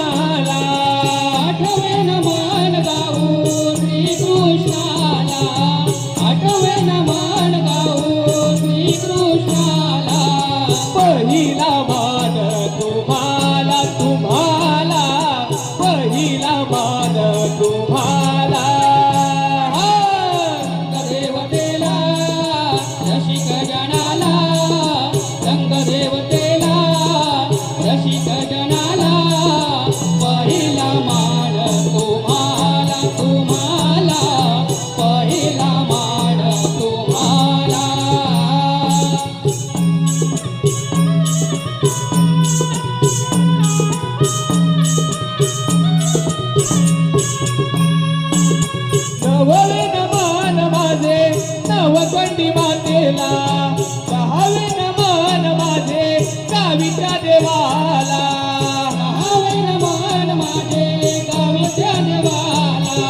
कृष्णाला आठवेन मान गाऊ श्रीकृष्णाला आठवेन मान गाऊ श्रीकृष्णाला पहिला मान तुम्हाला तुम्हाला पहिला मान तुम्हाला रंगदेवतेला रसिक जनाला रंगदेवतेला रसिक जनाला पहिला मान तुम्हाला तुम्हाला पहिला मान तुम्हाला नववे मान माझे नवकंडी मातेला दहावे मान माझे गावीच्या देवाला दहावे मान माझे गावीच्या देवाला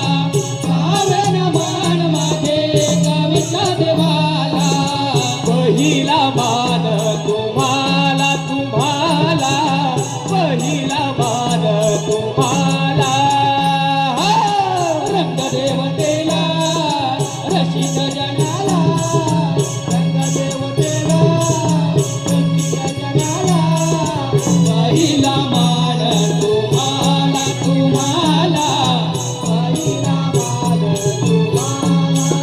दहावे मान माझे गावीच्या देवाला पहिला मान तुम्हाला तुम्हाला पहिला मान तुम्हाला रंगदेवतेला रसिक जनाला रंगदेवतेला रसिक जनाला पहिला मान तुम्हाला तुम्हाला पहिला मान तुम्हाला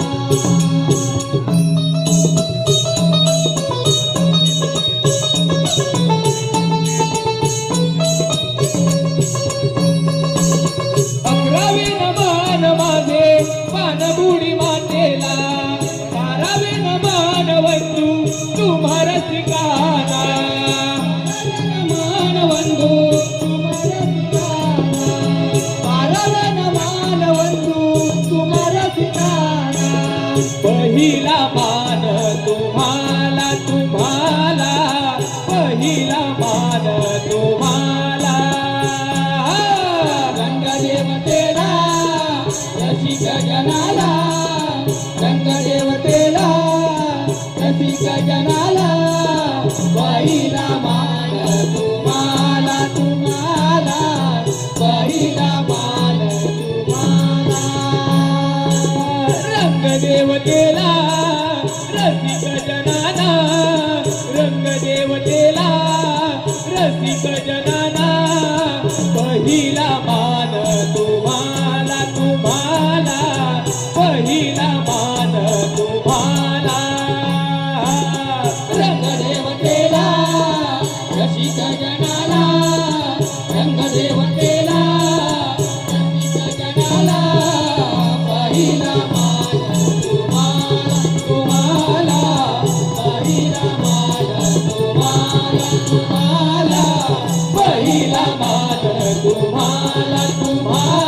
अकरावे मान माझे पानबुडी मातेला बारावे मान वंदू तुम्हा रसिकाला मान वंदू तुम्हा रसिकाला बारावे मान वंदू तुम्हा रसिकाला पहिला मान तुम्हाला तुम्हाला पहिला मान तुम्हाला रंगदेवतेला रसिक जनाला रंगदेवतेला रसिक जनाला पहिला मान तुम्हाला तुम्हाला पहिला मान तुम्हाला रंगदेवतेला रसिक जनाला रंगदेवतेला रसिक जनाला पहिला मान तुम्हाला तुम्हाला पहिला मान तुम्हाला रंगदेवतेला रसिक जनाला रंगदेवतेला रसिक जनाला पहिला मान तुम्हाला तुम्हाला पहिला मान तुम्हाला तुम्हाला पहिला मान तुम्हाला तुम्हाला